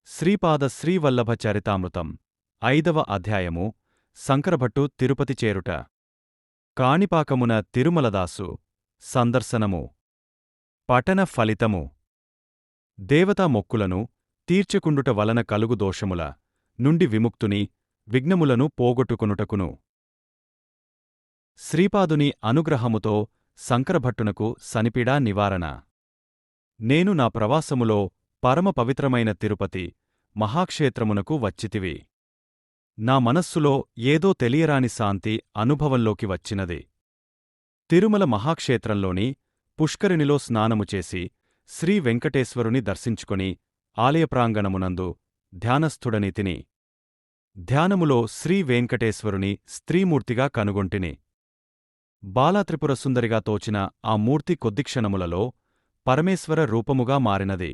శ్రీపాద శ్రీవల్లభ చరితామృతం 5వ అధ్యాయము శంకరభట్టు తిరుపతి చేరుట. కాణిపాకమున తిరుమలదాసు సందర్శనము. పఠన ఫలితము. దేవతా మొక్కులను తీర్చుకుండుట వలన కలుగు దోషముల నుండి విముక్తుని విఘ్నములను పోగొట్టుకొనుటకును శ్రీపాదుని అనుగ్రహముతో శంకరభట్టునకు సనిపిడా నివారణ. నేను నా ప్రవాసములో పరమ పవిత్రమైన తిరుపతి మహాక్షేత్రమునకు వచ్చితివి. నా మనస్సులో ఏదో తెలియరాని శాంతి అనుభవంలోకి వచ్చినది. తిరుమల మహాక్షేత్రంలోని పుష్కరిణిలో స్నానము చేసి శ్రీ వెంకటేశ్వరుని దర్శించుకొని ఆలయప్రాంగణమునందు ధ్యానస్థుడనితిని. ధ్యానములో శ్రీ వెంకటేశ్వరుని స్త్రీమూర్తిగా కనుగొంటిని. బాలాత్రిపురసుందరిగా తోచిన ఆ మూర్తి కొద్దిక్షణములలో పరమేశ్వర రూపముగా మారినది.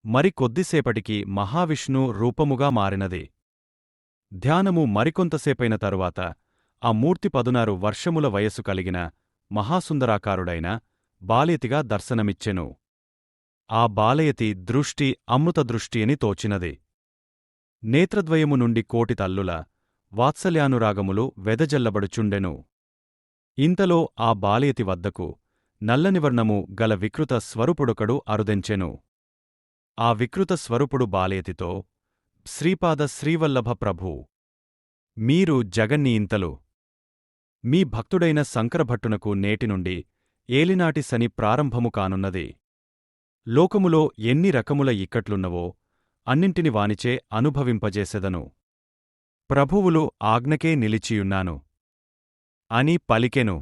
మరి కొద్దిసేపటికి మహావిష్ణు రూపముగా మారినది. ధ్యానము మరికొంతసేపైన తరువాత ఆ మూర్తి 16 వర్షముల వయస్సు కలిగిన మహాసుందరాకారుడైన బాలయతిగా దర్శనమిచ్చెను. ఆ బాలయతి దృష్టి అమృతదృష్టి అని తోచినది. నేత్రద్వయము నుండి కోటి తల్లుల వాత్సల్యానురాగములు వెదజల్లబడుచుండెను. ఇంతలో ఆ బాలయతి వద్దకు నల్లనివర్ణము గల వికృత స్వరూపుడొకడు అరుదెంచెను. ఆ వికృత స్వరూపుడు బాలయతితో, శ్రీపాద శ్రీవల్లభ ప్రభూ, మీరు జగన్నీయింతలు. మీ భక్తుడైన శంకరభట్టునకు నేటినుండి ఏలినాటి శని ప్రారంభము కానున్నది. లోకములో ఎన్ని రకముల ఇక్కట్లున్నవో అన్నింటిని వానిచే అనుభవింపజేసెదను. ప్రభువులు ఆజ్ఞకే నిలిచియున్నాను అని పలికెను.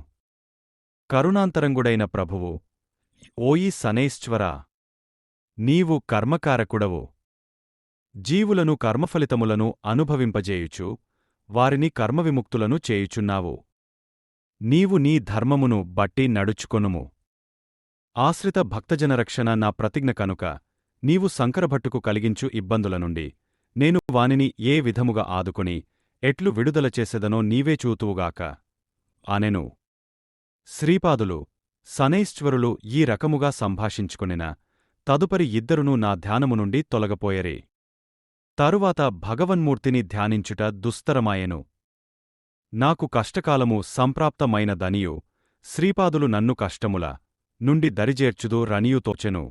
కరుణాంతరంగుడైన ప్రభువు, ఓయి శనైశ్వరా, నీవు కర్మకారకుడవు. జీవులను కర్మఫలితములను అనుభవింపజేయుచు వారిని కర్మవిముక్తులను చేయుచున్నావు. నీవు నీ ధర్మమును బట్టి నడుచుకొనుము. ఆశ్రిత భక్తజనరక్షణ నా ప్రతిజ్ఞ కనుక నీవు శంకరభట్టుకు కలిగించు ఇబ్బందుల నుండి నేను వానిని ఏ విధముగా ఆదుకొని ఎట్లు విడుదల చేసెదనో నీవే చూతువుగాక అనెను. శ్రీపాదులు శనైశ్వరులు ఈ రకముగా సంభాషించుకొనిన తదుపరి ఇద్దరునూ నా ధ్యానము నుండి తొలగపోయరే. తరువాత భగవన్మూర్తిని ధ్యానించుట దుస్తరమాయెను. నాకు కష్టకాలము సంప్రాప్తమైనదనియు శ్రీపాదులు నన్ను కష్టముల నుండి దరిజేర్చుదు రనియు తోచెను.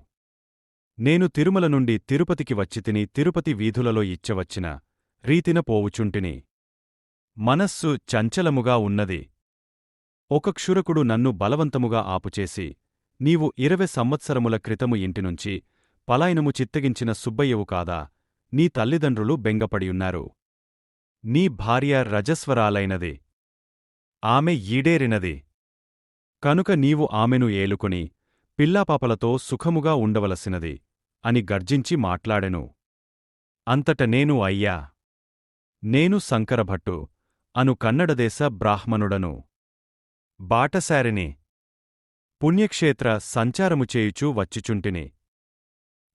నేను తిరుమల నుండి తిరుపతికి వచ్చితిని. తిరుపతి వీధులలో ఇచ్చవచ్చిన రీతిన పోవుచుంటిని. మనస్సు చంచలముగా ఉన్నది. ఒక క్షురకుడు నన్ను బలవంతముగా ఆపుచేసి, నీవు 20 సంవత్సరముల క్రితము ఇంటినుంచి పలాయనము చిత్తగించిన సుబ్బయ్యవు కాదా? నీ తల్లిదండ్రులు బెంగపడియున్నారు. నీ భార్య రజస్వరాలైనది. ఆమె ఈడేరినది. కనుక నీవు ఆమెను ఏలుకొని పిల్లాపాపలతో సుఖముగా ఉండవలసినది అని గర్జించి మాట్లాడెను. అంతట నేను, అయ్యా, నేను శంకరభట్టు అను కన్నడదేశ బ్రాహ్మణుడను. బాటసారిని. పుణ్యక్షేత్ర సంచారము చేయుచూ వచ్చిచుంటిని.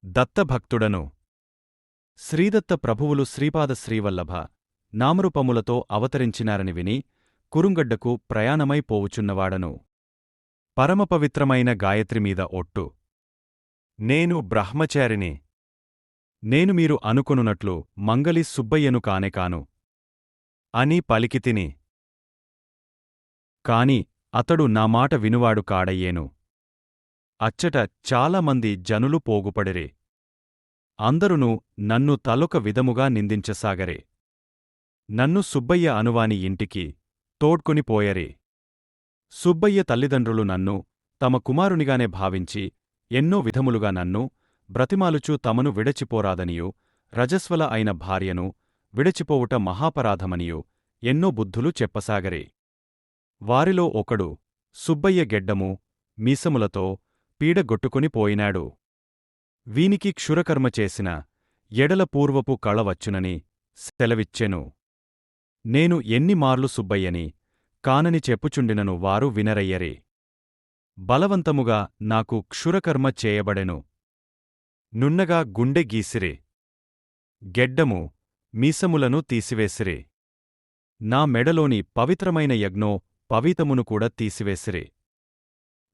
దత్తభక్తుడను. శ్రీదత్త ప్రభువులు శ్రీపాద శ్రీవల్లభ నామరూపములతో అవతరించినారని విని కురుంగడ్డకు ప్రయాణమై పోవుచున్నవాడను. పరమపవిత్రమైన గాయత్రిమీద ఒట్టు. నేను బ్రహ్మచారిని. నేను మీరు అనుకొనున్నట్లు మంగలి సుబ్బయ్యను కానేకాను అని పలికితిని. కాని అతడు నా మాట వినువాడు కాడయ్యేను. అచ్చట చాలామంది జనులు పోగుపడిరే. అందరునూ నన్ను తలొక విధముగా నిందించసాగరే. నన్ను సుబ్బయ్య అనువాని ఇంటికి తోడ్కొని పోయరే. సుబ్బయ్య తల్లిదండ్రులు నన్ను తమ కుమారునిగానే భావించి ఎన్నో విధములుగా నన్ను బ్రతిమాలుచూ తమను విడచిపోరాదనియూ రజస్వల అయిన భార్యను విడచిపోవుట మహాపరాధమనియూ ఎన్నో బుద్ధులు చెప్పసాగరే. వారిలో ఒకడు సుబ్బయ్య గెడ్డము మీసములతో పీడగొట్టుకుని పోయినాడు. వీనికి క్షురకర్మ చేసిన ఎడల పూర్వపు కళ వచ్చునని సెలవిచ్చెను. నేను ఎన్నిమార్లు సుబ్బయ్యని కానని చెప్పుచుండినను వారు వినరయ్యరే. బలవంతముగా నాకు క్షురకర్మ చేయబడెను. నున్నగా గుండె గీసిరే. గెడ్డము మీసములను తీసివేసిరే. నా మెడలోని పవిత్రమైన యజ్ఞో పవీతమును కూడా తీసివేసిరే.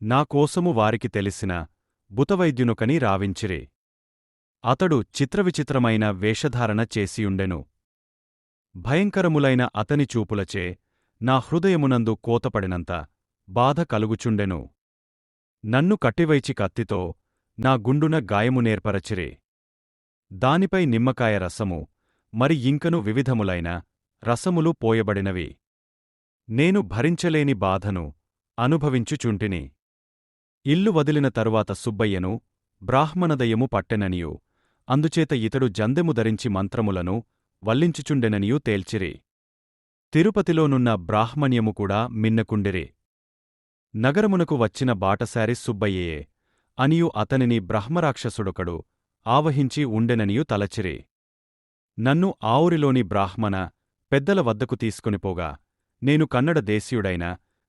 నా కోసము వారికి తెలిసిన బుతవైద్యునొకని రావించిరే. అతడు చిత్రవిచిత్రమైన వేషధారణ చేసియుండెను. భయంకరములైన అతని చూపులచే నా హృదయమునందు కోతపడినంత బాధ కలుగుచుండెను. నన్ను కట్టివైచి కత్తితో నా గుండున గాయమునేర్పరచిరే. దానిపై నిమ్మకాయ రసము, మరి ఇంకను వివిధములైన రసములు పోయబడినవి. నేను భరించలేని బాధను అనుభవించుచుంటిని. ఇల్లు వదిలిన తరువాత సుబ్బయ్యను బ్రాహ్మణదయ్యము పట్టెననియు, అందుచేత ఇతడు జందెము ధరించి మంత్రములను వల్లించుచుండెననియూ తేల్చిరి. తిరుపతిలోనున్న బ్రాహ్మణ్యము కూడా మిన్నకుండిరి. నగరమునకు వచ్చిన బాటసారి సుబ్బయ్యయే అనియు అతనిని బ్రహ్మరాక్షసుడొకడు ఆవహించి ఉండెననియూ తలచిరి. నన్ను ఆవురిలోని బ్రాహ్మణ పెద్దల వద్దకు తీసుకొనిపోగా, నేను కన్నడ దేశీయుడైన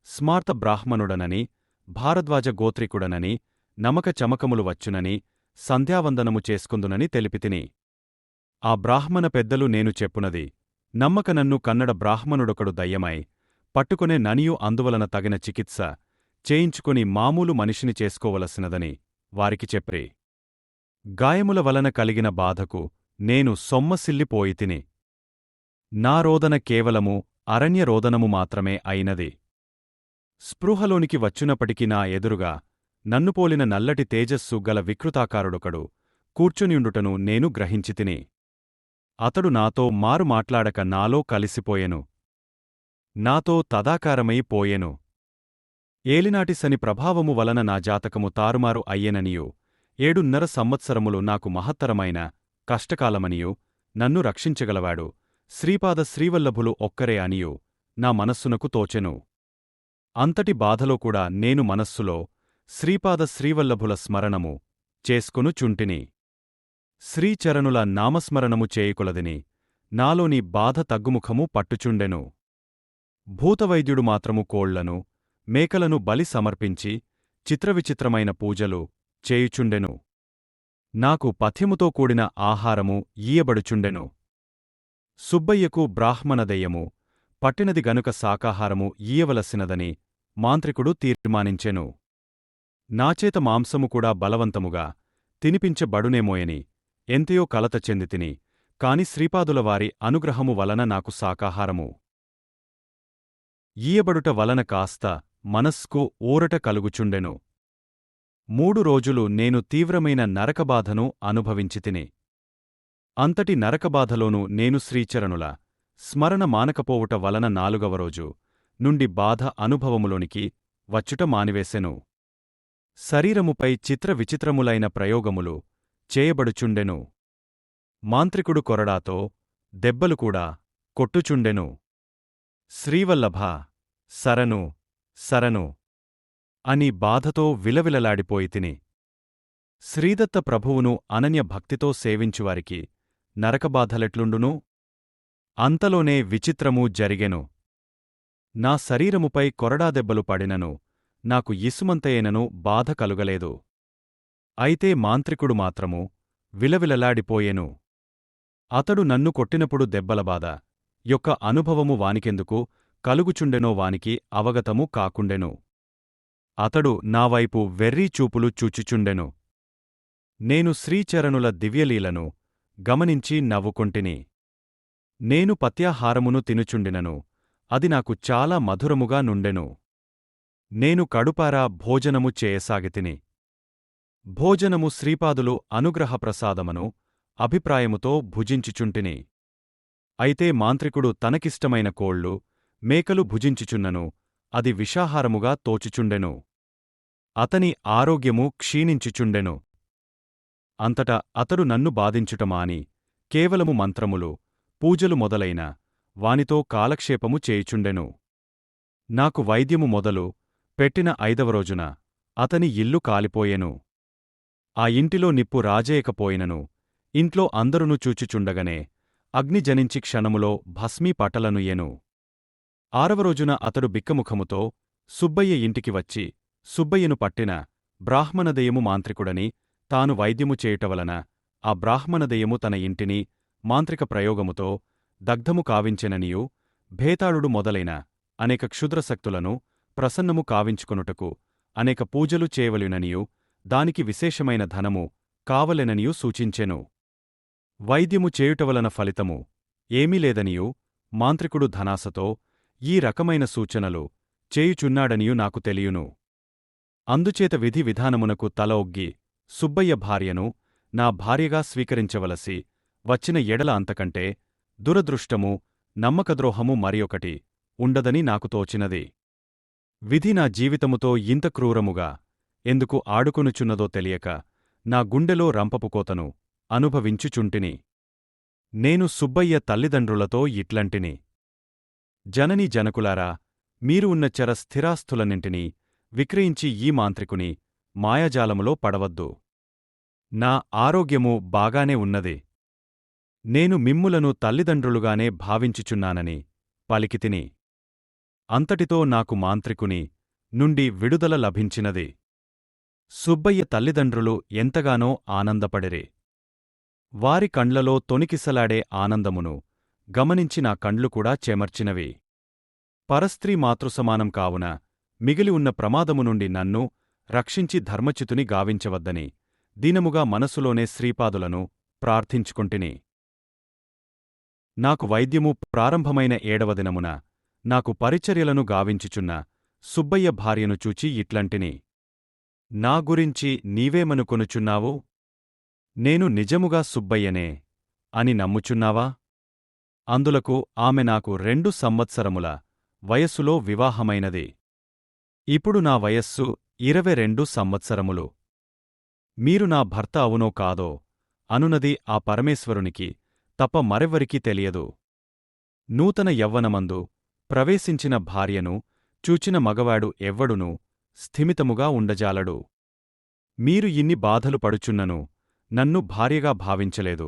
స్మార్త బ్రాహ్మణుడనని, భారద్వాజ గోత్రికుడనని, నమక చమకములు వచ్చునని, సంధ్యావందనము చేసుకుందునని తెలిపితిని. ఆ బ్రాహ్మణ పెద్దలు నేను చెప్పునది నమ్మక నన్ను కన్నడ బ్రాహ్మణుడొకడు దయ్యమై పట్టుకొనే ననియు అందువలన తగిన చికిత్స చేయించుకొని మామూలు మనిషిని చేసుకోవలసినదని వారికి చెప్పి, గాయముల వలన కలిగిన బాధకు నేను సొమ్మసిల్లిపోయితిని. నా రోదన కేవలము అరణ్యరోదనము మాత్రమే అయినది. స్పృహలోనికి వచ్చునప్పటికి నా ఎదురుగా నన్నుపోలిన నల్లటి తేజస్సు గల వికృతాకారుడొకడు కూర్చునియుండుటను నేను గ్రహించితిని. అతడు నాతో మారు మాట్లాడక నాలో కలిసిపోయెను. నాతో తదాకారమై పోయెను. ఏలినాటి శని ప్రభావము వలన నా జాతకము తారుమారు అయ్యెననియూ, 7.5 సంవత్సరములు నాకు మహత్తరమైన కష్టకాలమనియూ, నన్ను రక్షించగలవాడు శ్రీపాద శ్రీవల్లభులు ఒక్కరే అనియూ నా మనస్సునకు తోచెను. అంతటి బాధలో కూడా నేను మనస్సులో శ్రీపాద శ్రీవల్లభుల స్మరణము చేసుకొనుచుంటిని. శ్రీచరణుల నామస్మరణము చేయుకొలదిని నాలోని బాధ తగ్గుముఖము పట్టుచుండెను. భూతవైద్యుడు మాత్రము కోళ్లను, మేకలను బలి సమర్పించి చిత్రవిచిత్రమైన పూజలు చేయుచుండెను. నాకు పథ్యముతో కూడిన ఆహారము ఈయబడుచుండెను. సుబ్బయ్యకు బ్రాహ్మణదయ్యము పట్టినది గనుక శాకాహారము ఈయవలసినదని మాంత్రికుడు తీర్మానించెను. నాచేత మాంసము కూడా బలవంతముగా తినిపించబడునేమోయని ఎంతయో కలత చెందితిని. కాని శ్రీపాదులవారి అనుగ్రహము వలన నాకు శాకాహారము ఈయబడుట వలన కాస్త మనస్కు ఊరట కలుగుచుండెను. 3 రోజులు నేను తీవ్రమైన నరకబాధను అనుభవించితిని. అంతటి నరకబాధలోనూ నేను శ్రీచరణుల స్మరణ మానకపోవుట వలన 4వ రోజు నుండి బాధ అనుభవములోనికి వచ్చుట మానివేసెను. శరీరముపై చిత్రవిచిత్రములైన ప్రయోగములు చేయబడుచుండెను. మాంత్రికుడు కొరడాతో దెబ్బలు కూడా కొట్టుచుండెను. శ్రీవల్లభ శరణు శరణు అని బాధతో విలవిలలాడిపోయితిని. శ్రీదత్త ప్రభువును అనన్య భక్తితో సేవించువారికి నరకబాధలెట్లుండును? అంతలోనే విచిత్రమూ జరిగెను. నా శరీరముపై కొరడాదెబ్బలు పడినను నాకు ఇసుమంతయేనను బాధ కలుగలేదు. అయితే మాంత్రికుడు మాత్రము విలవిలలాడిపోయెను. అతడు నన్ను కొట్టినప్పుడు దెబ్బల బాధ యొక్క అనుభవము వానికెందుకు కలుగుచుండెనో వానికి అవగతము కాకుండెను. అతడు నావైపు వెర్రీ చూపులు చూచుచుండెను. నేను శ్రీచరణుల దివ్యలీలను గమనించి నవ్వుకొంటిని. నేను పత్యాహారమును తినుచుండినను అది నాకు చాలా మధురముగా నుండెను. నేను కడుపారా భోజనము చేయసాగితిని. భోజనము శ్రీపాదులు అనుగ్రహప్రసాదమను అభిప్రాయముతో భుజించుచుంటిని. అయితే మాంత్రికుడు తనకిష్టమైన కోళ్లు, మేకలు భుజించుచున్నను అది విషాహారముగా తోచుచుండెను. అతని ఆరోగ్యము క్షీణించుచుండెను. అంతటా అతడు నన్ను బాధించుటమాని కేవలము మంత్రములు, పూజలు మొదలైన వానితో కాలక్షేపము చేయుచుండెను. నాకు వైద్యము మొదలు పెట్టిన 5వ రోజున అతని ఇల్లు కాలిపోయెను. ఆ ఇంటిలో నిప్పు రాజేయకపోయినను ఇంట్లో అందరును చూచుచుండగనే అగ్ని జనించి క్షణములో భస్మీపటలనుయ్యెను. 6వ రోజున అతడు బిక్కముఖముతో సుబ్బయ్య ఇంటికి వచ్చి సుబ్బయ్యను పట్టిన బ్రాహ్మణదయ్యము మాంత్రికుడని తాను వైద్యము చేయుటవలన ఆ బ్రాహ్మణదయ్యము తన ఇంటిని మాంత్రిక ప్రయోగముతో దగ్ధము కావించెననియూ, భేతాళుడు మొదలైన అనేక క్షుద్రశక్తులను ప్రసన్నము కావించుకొనుటకు అనేక పూజలు చేయవలెననియూ, దానికి విశేషమైన ధనము కావలెననియూ సూచించెను. వైద్యము చేయుటవలన ఫలితము ఏమీ లేదనియూ మాంత్రికుడు ధనాసతో ఈ రకమైన సూచనలు చేయుచున్నాడనియూ నాకు తెలియును. అందుచేత విధి విధానమునకు తల ఒగ్గి సుబ్బయ్య భార్యను నా భార్యగా స్వీకరించవలసి వచ్చిన ఎడల అంతకంటే దురదృష్టము నమ్మకద్రోహము మరియొకటి ఉండదని నాకు తోచినది. విధి నా జీవితముతో ఇంత క్రూరముగా ఎందుకు ఆడుకొనుచున్నదో తెలియక నా గుండెలో రంపపుకోతను అనుభవించుచుంటిని. నేను సుబ్బయ్య తల్లిదండ్రులతో ఇట్లంటిని: జననీ జనకులారా, మీరు ఉన్న చర స్థిరాస్తులన్నింటినీ విక్రయించి ఈ మాంత్రికుని మాయాజాలములో పడవద్దు. నా ఆరోగ్యము బాగానే ఉన్నది. నేను మిమ్ములను తల్లిదండ్రులుగానే భావించుచున్నానని పలికితిని. అంతటితో నాకు మాంత్రికుని నుండి విడుదల లభించినది. సుబ్బయ్య తల్లిదండ్రులు ఎంతగానో ఆనందపడిరి. వారి కండ్లలో తొణికిసలాడే ఆనందమును గమనించి నా కండ్లు కూడా చెమర్చినవి. పరస్త్రీ మాతృసమానం కావున మిగిలి ఉన్న ప్రమాదము నుండి నన్ను రక్షించి ధర్మచ్యుతుని గావించవద్దని దీనముగా మనసులోనే శ్రీపాదులను ప్రార్థించుకొంటిని. నాకు వైద్యము ప్రారంభమైన 7వ దినమున నాకు పరిచర్యలను గావించుచున్న సుబ్బయ్య భార్యను చూచి ఇట్లంటిని: నా గురించి నీవేమనుకొనుచున్నావు? నేను నిజముగా సుబ్బయ్యనే అని నమ్ముచున్నావా? అందులకు ఆమె నాకు 2 సంవత్సరముల వయస్సులో వివాహమైనది. ఇప్పుడు నా వయస్సు 22 సంవత్సరములు. మీరు నా భర్త అవునో కాదో అనునది ఆ పరమేశ్వరునికి తప్ప మరెవ్వరికీ తెలియదు. నూతన యవ్వనమందు ప్రవేశించిన భార్యను చూచిన మగవాడు ఎవ్వడునూ స్థిమితముగా ఉండజాలడు. మీరు ఇన్ని బాధలు పడుచున్నను నన్ను భార్యగా భావించలేదు,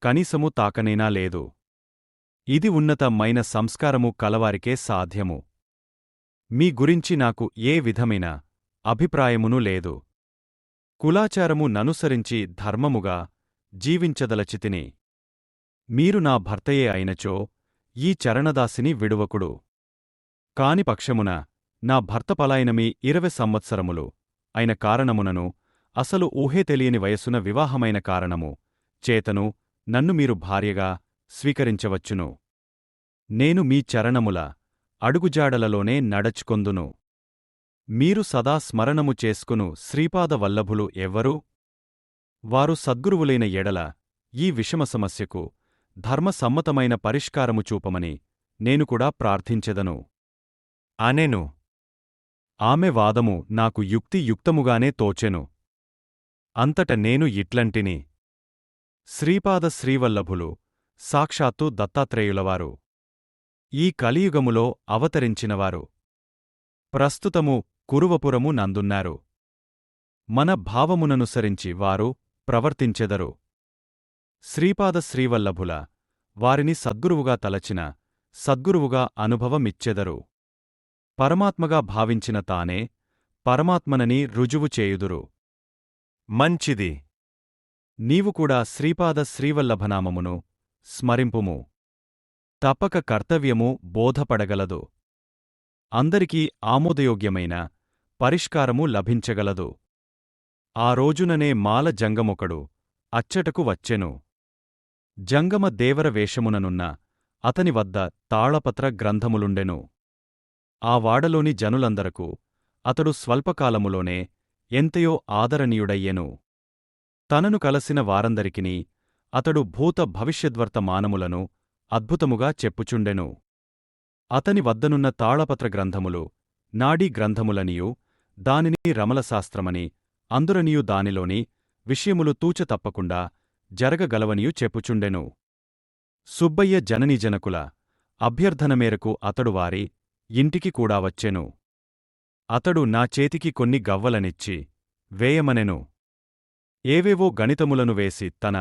కనీసము తాకనేనా లేదు. ఇది ఉన్నతమైన సంస్కారము కలవారికే సాధ్యము. మీ గురించి నాకు ఏ విధమైన అభిప్రాయమునూ లేదు. కులాచారము ననుసరించి ధర్మముగా జీవించదలచితిని. మీరు నా భర్తయే అయినచో ఈ చరణదాసిని విడువకుడు. కాని పక్షమున నా భర్త పలాయనమీ 20 సంవత్సరములు అయిన కారణమునను అసలు ఊహే తెలియని వయసున వివాహమైన కారణము చేతను నన్ను మీరు భార్యగా స్వీకరించవచ్చును. నేను మీ చరణముల అడుగుజాడలలోనే నడచుకొందును. మీరు సదా స్మరణము చేసుకును శ్రీపాద వల్లభులు ఎవ్వరు? వారు సద్గురువులైన ఎడల ఈ విషమ సమస్యకు ధర్మసమ్మతమైన పరిష్కారము చూపమని నేను కూడా ప్రార్థించెదను అనెను. ఆమె వాదము నాకు యుక్తియుక్తముగానే తోచెను. అంతట నేను ఇట్లంటిని: శ్రీపాద శ్రీవల్లభులు సాక్షాత్తు దత్తాత్రేయులవారు. ఈ కలియుగములో అవతరించినవారు. ప్రస్తుతము కురువపురము నందున్నారు. మన భావముననుసరించి వారు ప్రవర్తించెదరు. శ్రీపాద శ్రీవల్లభుల వారిని సద్గురువుగా తలచిన సద్గురువుగా అనుభవమిచ్చెదరు. పరమాత్మగా భావించిన తానే పరమాత్మనని రుజువు చేయుదురు. మంచిది. నీవు కూడా శ్రీపాద శ్రీవల్లభనామమును స్మరింపుము. తప్పక కర్తవ్యము బోధపడగలదు. అందరికీ ఆమోదయోగ్యమైన పరిష్కారము లభించగలదు. ఆ రోజుననే మాల జంగమొకడు అచ్చటకు వచ్చెను. జంగమ దేవర వేషముననున్న అతని వద్ద తాళపత్ర గ్రంథములుండెను. ఆ వాడలోని జనులందరకు అతడు స్వల్పకాలములోనే ఎంతయో ఆదరణీయుడయ్యెను. తనను కలసిన వారందరికినీ అతడు భూత భవిష్యద్వర్తమానములను అద్భుతముగా చెప్పుచుండెను. అతని వద్దనున్న తాళపత్ర గ్రంథములు నాడీ గ్రంథములనియూ దానిని రమలశాస్త్రమని అందురనియూ దానిలోని విషయములు తూచ తప్పకుండా జరగగలవనియూ చెప్పుచుండెను. సుబ్బయ్య జననీజనకుల అభ్యర్థన మేరకు అతడు వారి ఇంటికి కూడా వచ్చెను. అతడు నా చేతికి కొన్ని గవ్వలనిచ్చి వేయమనెను. ఏవేవో గణితములను వేసి తన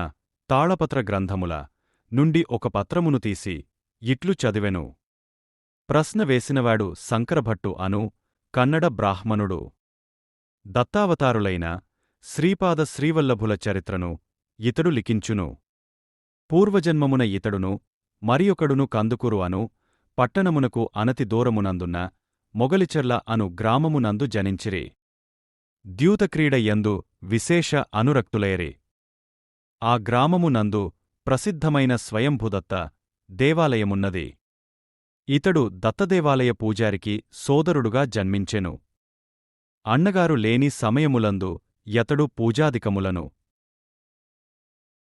తాళపత్ర గ్రంథముల నుండి ఒక పత్రమును తీసి ఇట్లు చదివెను. ప్రశ్న వేసినవాడు శంకరభట్టు అను కన్నడ బ్రాహ్మణుడు. దత్తావతారులైన శ్రీపాద శ్రీవల్లభుల చరిత్రను ఇతడు లిఖించును. పూర్వజన్మమున ఇతడును మరియొకడును కందుకూరు అను పట్టణమునకు అనతి దూరమునందున్న మొగలిచెర్ల అను గ్రామమునందు జనించిరి. ద్యూతక్రీడ యందు విశేష అనురక్తులైరి. ఆ గ్రామమునందు ప్రసిద్ధమైన స్వయంభుదత్త దేవాలయమున్నది. ఇతడు దత్తదేవాలయ పూజారికి సోదరుడుగా జన్మించెను. అన్నగారు లేని సమయములందు యతడు పూజాదికములను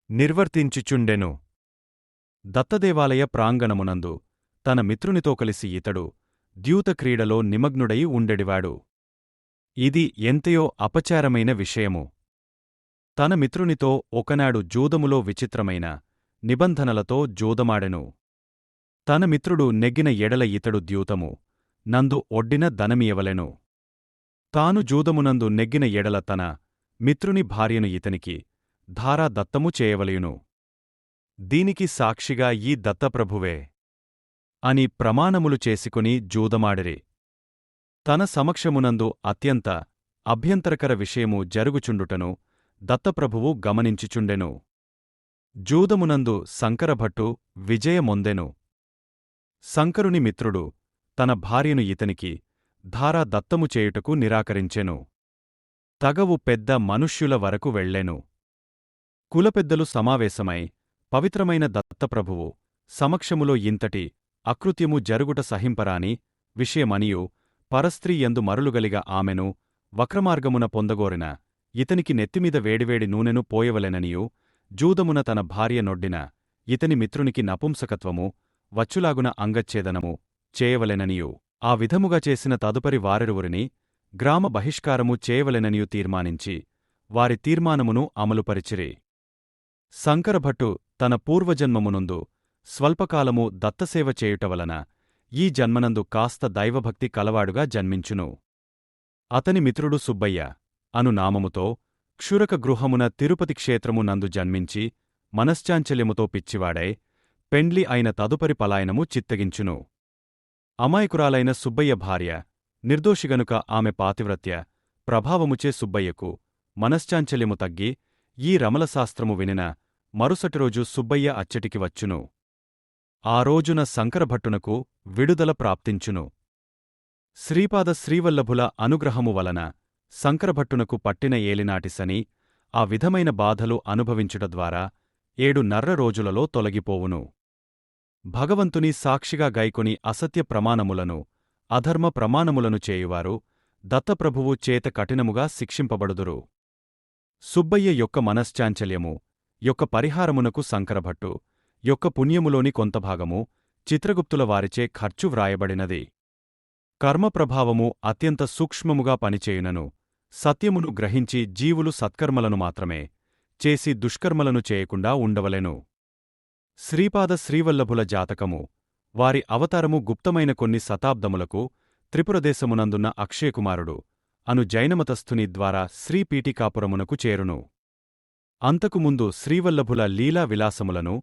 నిర్వర్తించుచుండెను. దత్తదేవాలయ ప్రాంగణమునందు తన మిత్రునితో కలిసి ఇతడు ద్యూతక్రీడలో నిమగ్నుడై ఉండెడివాడు. ఇది ఎంతయో అపచారమైన విషయము. తన మిత్రునితో ఒకనాడు జూదములో విచిత్రమైన నిబంధనలతో జూదమాడెను. తన మిత్రుడు నెగ్గిన ఎడల ఇతడు ద్యూతము నందు ఒడ్డిన ధనమియవలెను. తాను జూదమునందు నెగ్గిన ఎడల తన మిత్రుని భార్యను ఇతనికి ధారాదత్తము చేయవలయును. దీనికి సాక్షిగా ఈ దత్తప్రభువే అని ప్రమాణములు చేసుకుని జూదమాడిరి. తన సమక్షమునందు అత్యంత అభ్యంతరకర విషయము జరుగుచుండుటను దత్తప్రభువు గమనించుచుండెను. జూదమునందు శంకరభట్టు విజయమొందెను. శంకరుని మిత్రుడు తన భార్యను ఇతనికి ధారాదత్తము చేయుటకు నిరాకరించెను. తగవు పెద్ద మనుష్యుల వరకు వెళ్లెను. కులపెద్దలు సమావేశమై పవిత్రమైన దత్తప్రభువు సమక్షములో ఇంతటి అకృత్యము జరుగుట సహింపరాని విషయమనియు పరస్త్రీ యందు మరులుగలిగ ఆమెను వక్రమార్గమున పొందగోరిన ఇతనికి నెత్తిమీద వేడివేడి నూనెను పోయవలెననియూ జూదమున తన భార్య నొడ్డిన ఇతని మిత్రునికి నపుంసకత్వము వచ్చులాగున అంగచ్ఛేదనము చేయవలెననియూ ఆ విధముగా చేసిన తదుపరి వారిరువురిని గ్రామ బహిష్కారము చేయవలెననియూ తీర్మానించి వారి తీర్మానమును అమలుపరిచిరి. శంకరభట్టు తన పూర్వజన్మమునందు స్వల్పకాలము దత్తసేవ చేయుటవలన ఈ జన్మనందు కాస్త దైవభక్తి కలవాడుగా జన్మించును. అతని మిత్రుడు సుబ్బయ్య అను నామముతో క్షురక గృహమున తిరుపతి క్షేత్రము నందు జన్మించి మనశ్చాంచల్యముతో పిచ్చివాడై పెండ్లి అయిన తదుపరి పలాయనము చిత్తగించును. అమాయకురాలైన సుబ్బయ్య భార్య నిర్దోషిగనుక ఆమె పాతివ్రత్య ప్రభావముచే సుబ్బయ్యకు మనశ్చాంచల్యము తగ్గి ఈ రమలశాస్త్రము వినిన మరుసటిరోజు సుబ్బయ్య అచ్చటికి వచ్చును. ఆ రోజున శంకరభట్టునకు విడుదల ప్రాప్తించును. శ్రీపాద శ్రీవల్లభుల అనుగ్రహము వలన శంకరభట్టునకు పట్టిన ఏలినాటి శని ఆ విధమైన బాధలు అనుభవించుట ద్వారా 7 రోజులలో తొలగిపోవును. భగవంతుని సాక్షిగా గైకొని అసత్య ప్రమాణములను అధర్మ ప్రమాణములను చేయువారు దత్తప్రభువు చేత కఠినముగా శిక్షింపబడుదురు. సుబ్బయ్య యొక్క మనశ్చాంచల్యము యొక్క పరిహారమునకు శంకరభట్టు యొక్క పుణ్యములోని కొంతభాగము చిత్రగుప్తుల వారిచే ఖర్చు వ్రాయబడినది. కర్మప్రభావము అత్యంత సూక్ష్మముగా పనిచేయునను సత్యమును గ్రహించి జీవులు సత్కర్మలను మాత్రమే చేసి దుష్కర్మలను చేయకుండా ఉండవలెను. శ్రీపాద శ్రీవల్లభుల జాతకము వారి అవతారము గుప్తమైన కొన్ని శతాబ్దములకు త్రిపురదేశమునందున్న అక్షయకుమారుడు అను జైనమతస్థుని ద్వారా శ్రీపీఠికాపురమునకు చేరును. అంతకుముందు శ్రీవల్లభుల లీలా విలాసములను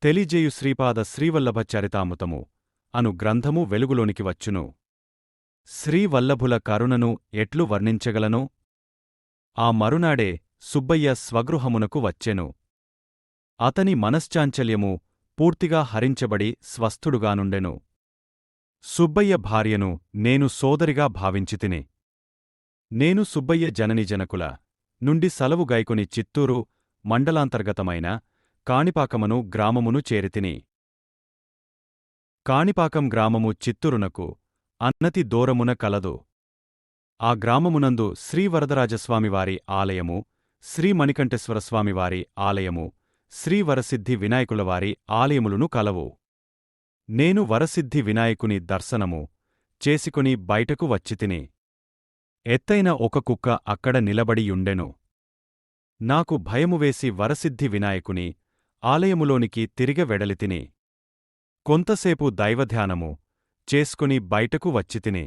తెలిజేయు శ్రీపాద శ్రీవల్లభ చరితామృతము అను గ్రంథము వెలుగులోనికి వచ్చును. శ్రీవల్లభుల కరుణను ఎట్లు వర్ణించగలను? ఆ మరునాడే సుబ్బయ్య స్వగృహమునకు వచ్చెను. అతని మనశ్చాంచల్యము పూర్తిగా హరించబడి స్వస్థుడుగానుండెను. సుబ్బయ్య భార్యను నేను సోదరిగా భావించితిని. నేను సుబ్బయ్య జనని జనకుల నుండి సలవు గైకొని చిత్తూరు మండలాంతర్గతమైన కాణిపాకమను గ్రామమును చేరితిని. కాణిపాకం గ్రామము చిత్తూరునకు అన్నతి దూరమున కలదు. ఆ గ్రామమునందు శ్రీవరదరాజస్వామివారి ఆలయము, శ్రీమణికంఠేశ్వరస్వామివారి ఆలయము, శ్రీవరసిద్ధి వినాయకులవారి ఆలయములును కలవు. నేను వరసిద్ధి వినాయకుని దర్శనము చేసుకుని బయటకు వచ్చితిని. ఎత్తైన ఒక కుక్క అక్కడ నిలబడియుండెను. నాకు భయమువేసి వరసిద్ధి వినాయకుని ఆలయములోనికి తిరిగ వెడలితిని. కొంతసేపు దైవధ్యానము చేసుకుని బయటకు వచ్చితిని.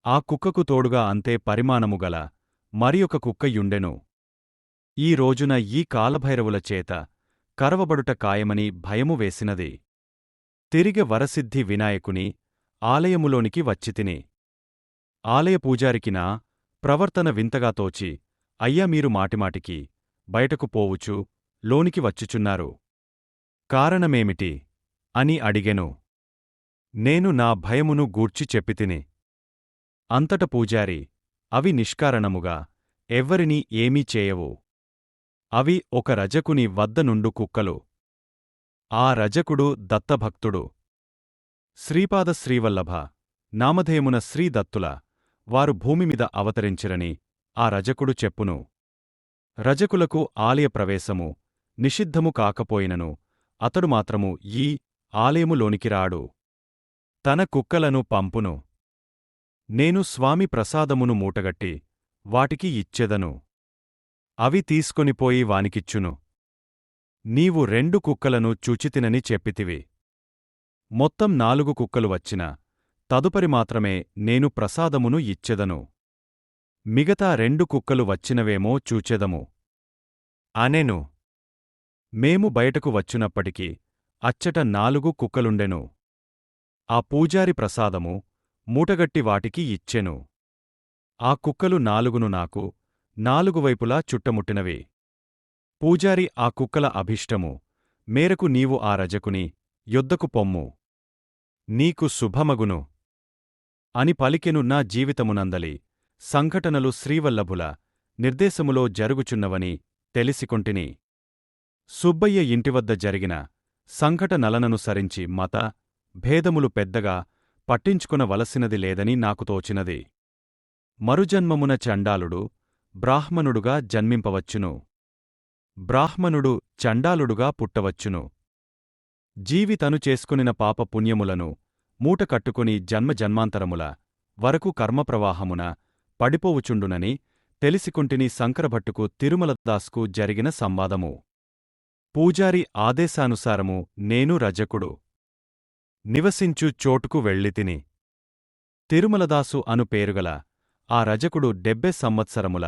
ఆ కుక్కకు తోడుగా అంతే పరిమాణముగల మరియొక కుక్కయుండెను. ఈ రోజున ఈ కాలభైరవుల చేత కరవబడుట ఖాయమని భయము వేసినది. తిరిగె వరసిద్ధి వినాయకుని ఆలయములోనికి వచ్చితిని. ఆలయ పూజారికి నా ప్రవర్తన వింతగా తోచి, అయ్యా మీరు మాటిమాటికి బయటకు పోవుచు లోనికి వచ్చుచున్నారు. కారణమేమిటి అని అడిగెను. నేను నా భయమును గూర్చి చెప్పితిని. అంతట పూజారి, అవి నిష్కారణముగా ఎవ్వరినీ ఏమీ చేయవు. అవి ఒక రజకుని వద్దనుండు కుక్కలు. ఆ రజకుడు దత్తభక్తుడు. శ్రీపాద శ్రీవల్లభ నామధేయమున శ్రీదత్తుల వారు భూమిమీద అవతరించిరని ఆ రజకుడు చెప్పును. రజకులకు ఆలయ ప్రవేశము నిషిద్ధము కాకపోయినను అతడు మాత్రము ఈ ఆలయములోనికి రాడు. తన కుక్కలను పంపును. నేను స్వామి ప్రసాదమును మూటగట్టి వాటికి ఇచ్చెదను. అవి తీసుకొనిపోయి వానికిచ్చును. నీవు 2 కుక్కలను చూచితినని చెప్పితివి. మొత్తం 4 కుక్కలు వచ్చిన తదుపరి మాత్రమే నేను ప్రసాదమును ఇచ్చెదను. మిగతా 2 కుక్కలు వచ్చినవేమో చూచెదము అనెను. మేము బయటకు వచ్చునప్పటికి అచ్చట 4 కుక్కలుండెను. ఆ పూజారి ప్రసాదము మూటగట్టి వాటికి ఇచ్చెను. ఆ కుక్కలు 4 నాకు 4 వైపులా చుట్టముట్టినవి. పూజారి ఆ కుక్కల అభిష్టము మేరకు నీవు ఆ రజకుని యొద్దకు పొమ్ము. నీకు శుభమగును అని పలికెను. నా జీవితమునందలి సంఘటనలు శ్రీవల్లభుల నిర్దేశములో జరుగుచున్నవని తెలిసికొంటిని. సుబ్బయ్య ఇంటివద్ద జరిగిన సంఘటనలననుసరించి మత భేదములు పెద్దగా పట్టించుకొనవలసినది లేదని నాకు తోచినది. మరుజన్మమున చండాలుడు బ్రాహ్మణుడుగా జన్మింపవచ్చును. బ్రాహ్మణుడు చండాలుడుగా పుట్టవచ్చును. జీవి తను చేసుకొనిన పాపపుణ్యములను మూట కట్టుకుని జన్మజన్మాంతరముల వరకు కర్మప్రవాహమున పడిపోవుచుండునని తెలిసికొంటిని. శంకరభట్టుకు తిరుమలదాస్కు జరిగిన సంవాదము. పూజారి ఆదేశానుసారము నేను రజకుడు నివసించు చోటుకు వెళ్ళితిని. తిరుమలదాసు అను పేరుగల ఆ రజకుడు 70 సంవత్సరముల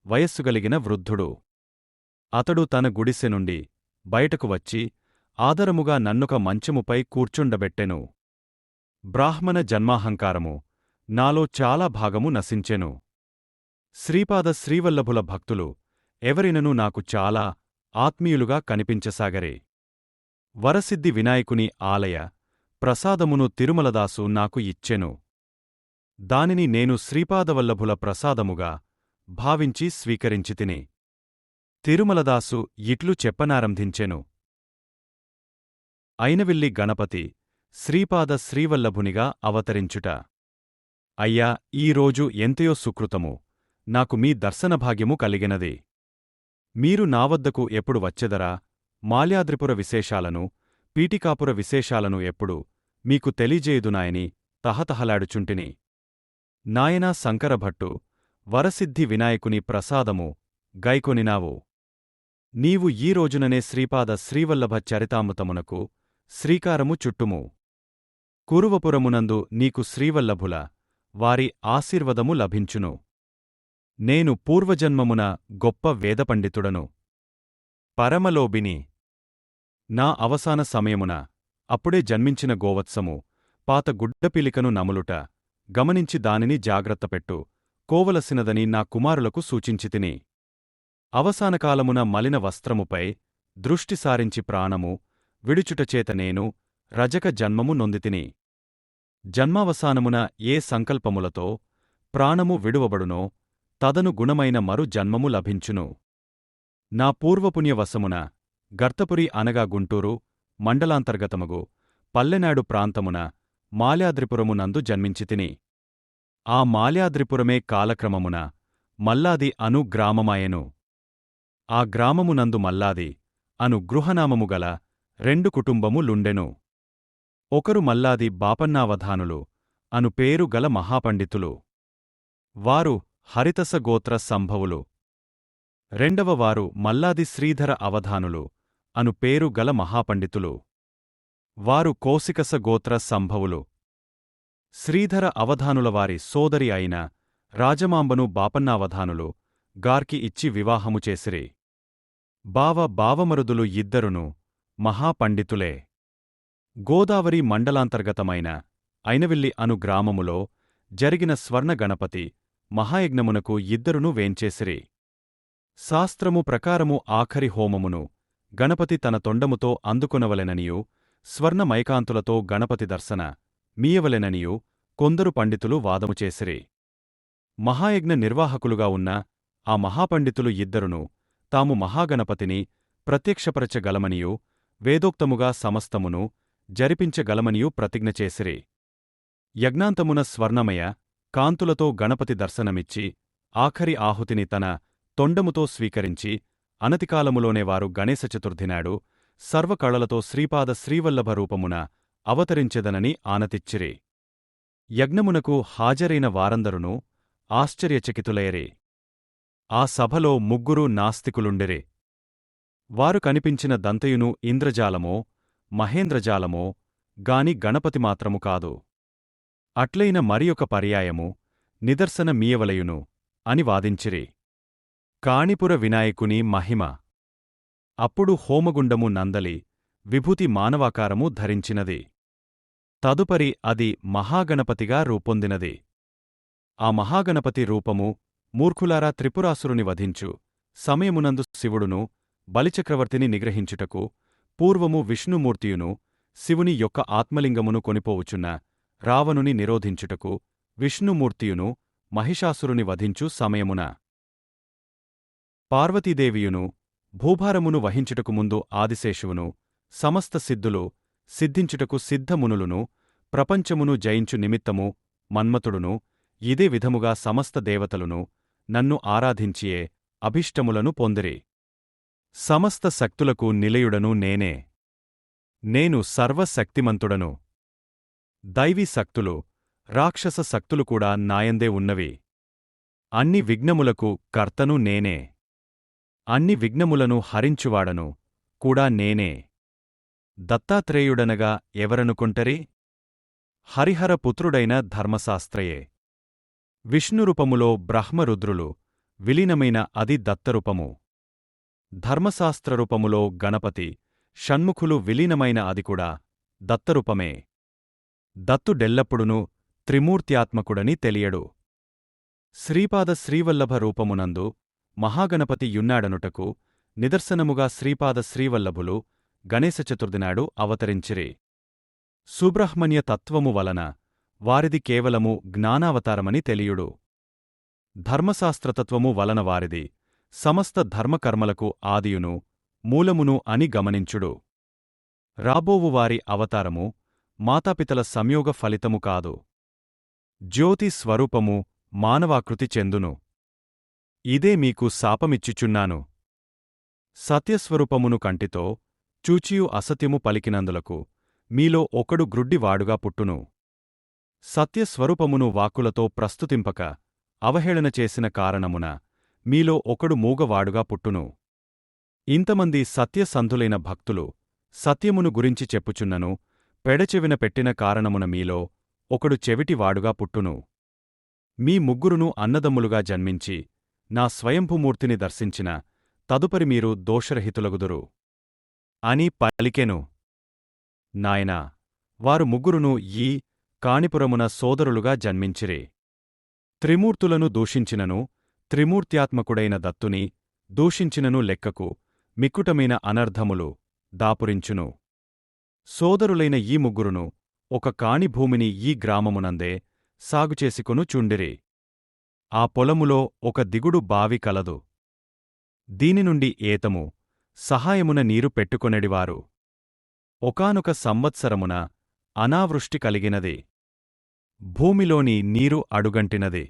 వయస్సుగలిగిన వృద్ధుడు. అతడు తన గుడిసె నుండి బయటకు వచ్చి ఆదరముగా నన్నొక మంచముపై కూర్చుండబెట్టెను. బ్రాహ్మణ జన్మాహంకారము నాలో చాలా భాగము నశించెను. శ్రీపాద శ్రీవల్లభుల భక్తులు ఎవరినను నాకు చాలా ఆత్మీయులుగా కనిపించసాగరే. వరసిద్ధి వినాయకుని ఆలయ ప్రసాదమును తిరుమలదాసు నాకు ఇచ్చెను. దానిని నేను శ్రీపాదవల్లభుల ప్రసాదముగా భావించి స్వీకరించితిని. తిరుమలదాసు ఇట్లు చెప్పనారంభించెను. అయినవిల్లి గణపతి శ్రీపాద శ్రీవల్లభునిగా అవతరించుట. అయ్యా, ఈరోజు ఎంతయో సుకృతము నాకు మీ దర్శనభాగ్యము కలిగినది. మీరు నావద్దకు ఎప్పుడు వచ్చెదరా? మాల్యాద్రిపుర విశేషాలను పీఠికాపుర విశేషాలను ఎప్పుడు మీకు తెలియజేయుదునాయని తహతహలాడుచుంటిని. నాయనా శంకరభట్టు, వరసిద్ధి వినాయకుని ప్రసాదము గైకొనినావు. నీవు ఈ రోజుననే శ్రీపాద శ్రీవల్లభ చరితామృతమునకు శ్రీకారము చుట్టుము. కురువపురమునందు నీకు శ్రీవల్లభుల వారి ఆశీర్వదము లభించును. నేను పూర్వజన్మమున గొప్ప వేదపండితుడను, పరమలోభిని. నా అవసాన సమయమున అప్పుడే జన్మించిన గోవత్సము పాత గుడ్డపిలికను నములుట గమనించి దానిని జాగ్రత్తపెట్టు కోవలసినదని నా కుమారులకు సూచించితిని. అవసానకాలమున మలిన వస్త్రముపై దృష్టి సారించి ప్రాణము విడుచుటచేత నేను రజక జన్మము నొందితిని. జన్మావసానమున ఏ సంకల్పములతో ప్రాణము విడువబడునో తదను గుణమైన మరు జన్మము లభించును. నా పూర్వపుణ్యవశమున గర్తపురి అనగా గుంటూరు మండలాంతర్గతమగు పల్లెనాడు ప్రాంతమున మాల్యాద్రిపురమునందు జన్మించితిని. ఆ మాల్యాద్రిపురమే కాలక్రమమున మల్లాది అను గ్రామమాయెను. ఆ గ్రామమునందు మల్లాది అను గృహనామము గల 2 కుటుంబములుండెను. ఒకరు మల్లాది బాపన్నావధానులు అను పేరు గల మహాపండితులు. వారు హరితస గోత్ర సంభవులు. రెండవ వారు మల్లాది శ్రీధర అవధానులు అను పేరు గల మహాపండితులు. వారు కోసికస గోత్ర సంభవులు. శ్రీధర అవధానులవారి సోదరి అయిన రాజమాంబను బాపన్నావధానులు గార్కి ఇచ్చి వివాహము చేసిరి. బావమరుదులు ఇద్దరును మహాపండితులే. గోదావరి మండలాంతర్గతమైన అయినవిల్లి అను గ్రామములో జరిగిన స్వర్ణ గణపతి మహాయజ్ఞమునకు ఇద్దరును వేంచేసిరి. శాస్త్రము ప్రకారము ఆఖరి హోమమును గణపతి తన తొండముతో అందుకొనవలెననియూ స్వర్ణమైకాంతులతో గణపతి దర్శన మీయవలెననియూ కొందరు పండితులు వాదము చేసిరి. మహాయజ్ఞ నిర్వాహకులుగా ఉన్న ఆ మహాపండితులు ఇద్దరును తాము మహాగణపతిని ప్రత్యక్షపరచగలమనియూ వేదోక్తముగా సమస్తమును జరిపించగలమనియూ ప్రతిజ్ఞ చేసిరి. యజ్ఞాంతమున స్వర్ణమయ కాంతులతో గణపతి దర్శనమిచ్చి ఆఖరి ఆహుతిని తన తొండముతో స్వీకరించి అనతికాలములోనే వారు గణేశ చతుర్థినాడు సర్వకళలతో శ్రీపాద శ్రీవల్లభ రూపమున అవతరించెదనని ఆనతిచ్చిరి. యజ్ఞమునకు హాజరైన వారందరునూ ఆశ్చర్యచకితులైరి. ఆ సభలో ముగ్గురు నాస్తికులుండిరి. వారు కనిపించిన దంతయును ఇంద్రజాలమో మహేంద్రజాలమో గాని గణపతి మాత్రము కాదు. అట్లైన మరియొక పర్యాయము నిదర్శన మీయవలయును అని వాదించిరి. కాణిపుర వినాయకుని మహిమ. అప్పుడు హోమగుండము నందలి విభూతి మానవాకారము ధరించినది. తదుపరి అది మహాగణపతిగా రూపొందినది. ఆ మహాగణపతి రూపము మూర్ఖులారా త్రిపురాసురుని వధించు సమయమునందు శివుడును బలిచక్రవర్తిని నిగ్రహించుటకు పూర్వము విష్ణుమూర్తియును శివుని యొక్క ఆత్మలింగమును కొనిపోవుచున్న రావణుని నిరోధించుటకు విష్ణుమూర్తియును మహిషాసురుని వధించు సమయమున పార్వతీదేవియును భూభారమును వహించుటకు ముందు ఆదిశేషువును సమస్త సిద్ధులు సిద్ధించుటకు సిద్ధమునులును ప్రపంచమును జయించు నిమిత్తము మన్మథుడును ఇదే విధముగా సమస్త దేవతలును నన్ను ఆరాధించియే అభిష్టములను పొందిరి. సమస్త శక్తులకు నిలయుడను నేనే. నేను సర్వశక్తిమంతుడను. దైవీ శక్తులు రాక్షస శక్తులు కూడా నాయందే ఉన్నవి. అన్ని విఘ్నములకు కర్తను నేనే. అన్ని విఘ్నములను హరించువాడను కూడా నేనే. దత్తాత్రేయుడనగా ఎవరనుకొంటరి? హరిహర పుత్రుడైన ధర్మశాస్త్రయే. విష్ణురూపములో బ్రహ్మరుద్రులు విలీనమైన అది దత్తరూపము. ధర్మశాస్త్రరూపములో గణపతి షణ్ముఖులు విలీనమైన అది కూడా దత్తరూపమే. దత్తుడెల్లప్పుడునూ త్రిమూర్త్యాత్మకుడని తెలియడు. శ్రీపాద శ్రీవల్లభ రూపమునందు మహాగణపతి యున్నాడనుటకు నిదర్శనముగా శ్రీపాద శ్రీవల్లభులు గణేశ చతుర్థినాడు అవతరించిరి. సుబ్రహ్మణ్య తత్వము వలన వారిది కేవలము జ్ఞానావతారమని తెలియుడు. ధర్మశాస్త్రతత్వము వలన వారిది సమస్త ధర్మకర్మలకు ఆదియును మూలమును అని గమనించుడు. రాబోవు వారి అవతారము మాతాపితల సంయోగ ఫలితము కాదు. జ్యోతి స్వరూపము మానవాకృతి చెందును. ఇదే మీకు శాపమిచ్చుచున్నాను. సత్యస్వరూపమును కంటితో చూచియు అసత్యము పలికినందులకు మీలో ఒకడు గ్రుడ్డివాడుగా పుట్టును. సత్యస్వరూపమును వాక్కులతో ప్రస్తుతింపక అవహేళన చేసిన కారణమున మీలో ఒకడు మూగవాడుగా పుట్టును. ఇంతమంది సత్యసంధులైన భక్తులు సత్యమును గురించి చెప్పుచున్నను పెడచెవిన పెట్టిన కారణమున మీలో ఒకడు చెవిటివాడుగా పుట్టును. మీ ముగ్గురును అన్నదమ్ములుగా జన్మించి నా స్వయంభూమూర్తిని దర్శించిన తదుపరి మీరు దోషరహితులగుదురు అని పలికెను. నాయనా, వారు ముగ్గురును ఈ కాణిపురమున సోదరులుగా జన్మించిరి. త్రిమూర్తులను దూషించినను త్రిమూర్త్యాత్మకుడైన దత్తుని దూషించినను లెక్కకు మిక్కుటమైన అనర్ధములు దాపురించును. సోదరులైన ఈ ముగ్గురును ఒక కాణిభూమిని ఈ గ్రామమునందే సాగుచేసికొను చుండిరి. ఆ పొలములో ఒక దిగుడు బావి కలదు. దీనినుండి ఏతము సహాయమున నీరు పెట్టుకొనెడివారు. ఒకానొక సంవత్సరమున అనావృష్టి కలిగినది. భూమిలోని నీరు అడుగంటినది.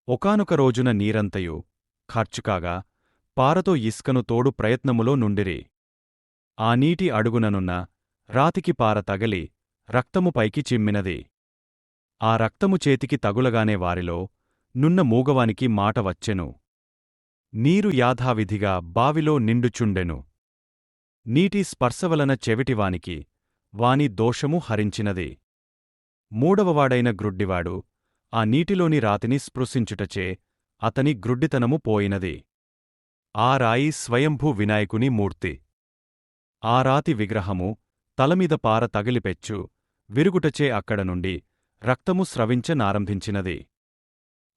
ఒకానొక రోజున నీరంతయు ఖర్చుకాగా పారతో ఇస్కను తోడు ప్రయత్నములో నుండిరి. ఆ నీటి అడుగుననున్న రాతికి పార తగలి రక్తము పైకి చిమ్మినది. ఆ రక్తము చేతికి తగులగానే వారిలో నున్న మూగవానికి మాట వచ్చెను. నీరు యాథావిధిగా బావిలో నిండుచుండెను. నీటి స్పర్శవలన చెవిటివానికి వాని దోషము హరించినది. మూడవవాడైన గ్రుడ్డివాడు ఆ నీటిలోని రాతిని స్పృశించుటచే అతని గ్రుడ్డితనము పోయినది. ఆ రాయి స్వయంభూ వినాయకుని మూర్తి. ఆ రాతి విగ్రహము తలమీద పార తగిలిపెచ్చు విరుగుటచే అక్కడ నుండి రక్తము స్రవించనారంభించినది.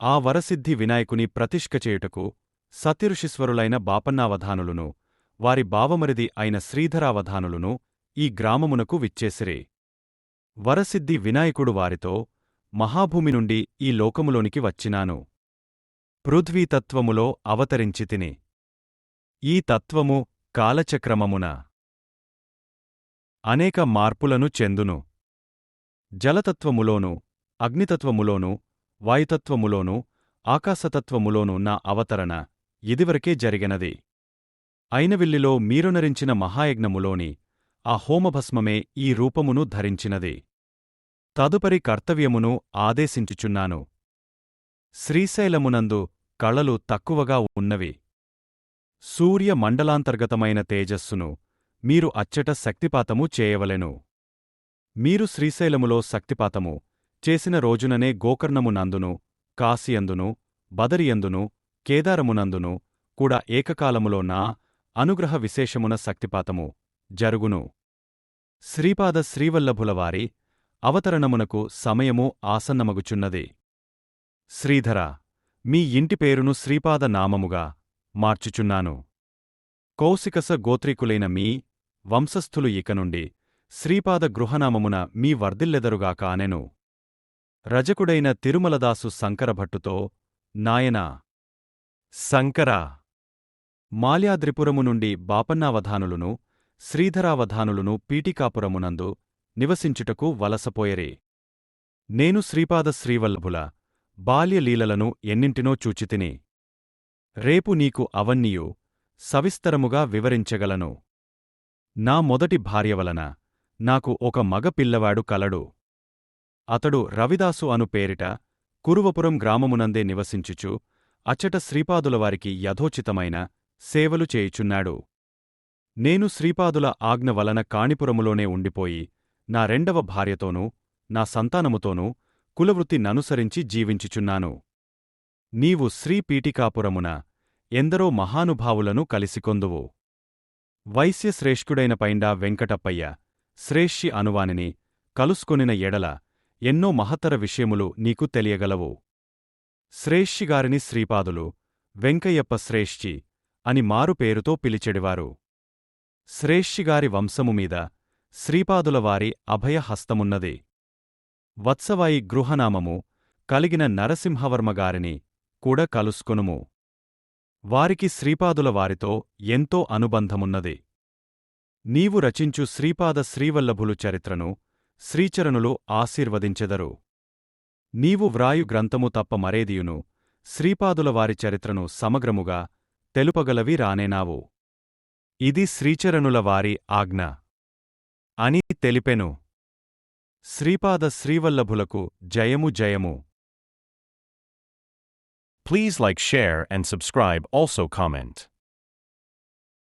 ఆ వరసిద్ధి వినాయకుని ప్రతిష్ఠచేయుటకు సత్యఋషీశ్వరులైన బాపన్నావధానులును వారి బావమరిది అయిన శ్రీధరావధానులును ఈ గ్రామమునకు విచ్చేసిరి. వరసిద్ధి వినాయకుడు వారితో, మహాభూమి నుండి ఈ లోకములోనికి వచ్చినాను. పృథ్వీతత్వములో అవతరించితిని. ఈ తత్వము కాలచక్రమమున అనేక మార్పులను చెందును. జలతత్వములోను, అగ్నితత్వములోను, వాయుతత్వములోను, ఆకాశతత్వములోను నా అవతరణ ఇదివరకే జరిగినది. అయినవిల్లిలో మీరునరించిన మహాయజ్ఞములోని ఆ హోమభస్మమే ఈ రూపమును ధరించినది. తదుపరి కర్తవ్యమును ఆదేశించుచున్నాను. శ్రీశైలమునందు కళలు తక్కువగా ఉన్నవి. సూర్య మండలాంతర్గతమైన తేజస్సును మీరు అచ్చట శక్తిపాతము చేయవలెను. మీరు శ్రీశైలములో శక్తిపాతము చేసిన రోజుననే గోకర్ణమునందును, కాశియందును, బదరియందును, కేదారమునందును కూడా ఏకకాలములో నా అనుగ్రహ విశేషమున శక్తిపాతము జరుగును. శ్రీపాద శ్రీవల్లభులవారి అవతరణమునకు సమయము ఆసన్నమగుచున్నది. శ్రీధర, మీ ఇంటి పేరును శ్రీపాద నామముగా మార్చుచున్నాను. కౌశికస గోత్రీకులైన మీ వంశస్థులు ఇకనుండి శ్రీపాద గృహనామమున మీ వర్ధిల్లెదరుగాక అనెను. రజకుడైన తిరుమలదాసు శంకరభట్టుతో, నాయనా శంకరా, మాల్యాద్రిపురము నుండి బాపన్నావధానులును శ్రీధరావధానులును పీఠికాపురమునందు నివసించుటకు వలసపోయరి. నేను శ్రీపాద శ్రీవల్లభుల బాల్యలీలలను ఎన్నింటినో చూచితిని. రేపు నీకు అవన్నీయు సవిస్తరముగా వివరించగలను. నా మొదటి భార్యవలన నాకు ఒక మగ పిల్లవాడు కలడు. అతడు రవిదాసు అను పేరిట కురువపురం గ్రామమునందే నివసించుచు అచ్చట శ్రీపాదులవారికి యథోచితమైన సేవలు చేయుచున్నాడు. నేను శ్రీపాదుల ఆజ్ఞ వలన కాణిపురములోనే ఉండిపోయి నా రెండవ భార్యతోనూ నా సంతానముతోనూ కులవృత్తి ననుసరించి జీవించుచున్నాను. నీవు శ్రీపీఠికాపురమున ఎందరో మహానుభావులను కలిసికొందువు. వైశ్యశ్రేష్ఠుడైన పైండా వెంకటప్పయ్య శ్రేష్ఠి అనువానిని కలుసుకొనిన ఎడల ఎన్నో మహత్తర విషయములు నీకు తెలియగలవు. శ్రేష్ఠిగారిని శ్రీపాదులు వెంకయ్యప్ప శ్రేష్ఠి అని మారుపేరుతో పిలిచెడివారు. శ్రేష్ఠిగారి వంశముమీద శ్రీపాదులవారి అభయహస్తమున్నది. వత్సవాయి గృహనామము కలిగిన నరసింహవర్మగారిని కూడా కలుసుకొనుము. వారికి శ్రీపాదుల వారితో ఎంతో అనుబంధమున్నది. నీవు రచించు శ్రీపాద శ్రీవల్లభులు చరిత్రను శ్రీచరణులు ఆశీర్వదించెదరు. నీవు వ్రాయు గ్రంథము తప్ప మరేదియును శ్రీపాదులవారి చరిత్రను సమగ్రముగా తెలుపగలవి రానేనావు. ఇది శ్రీచరణుల వారి ఆజ్ఞ అని తెలిపెను. శ్రీపాద శ్రీవల్లభులకు జయము జయము. Please like, share and subscribe, also comment.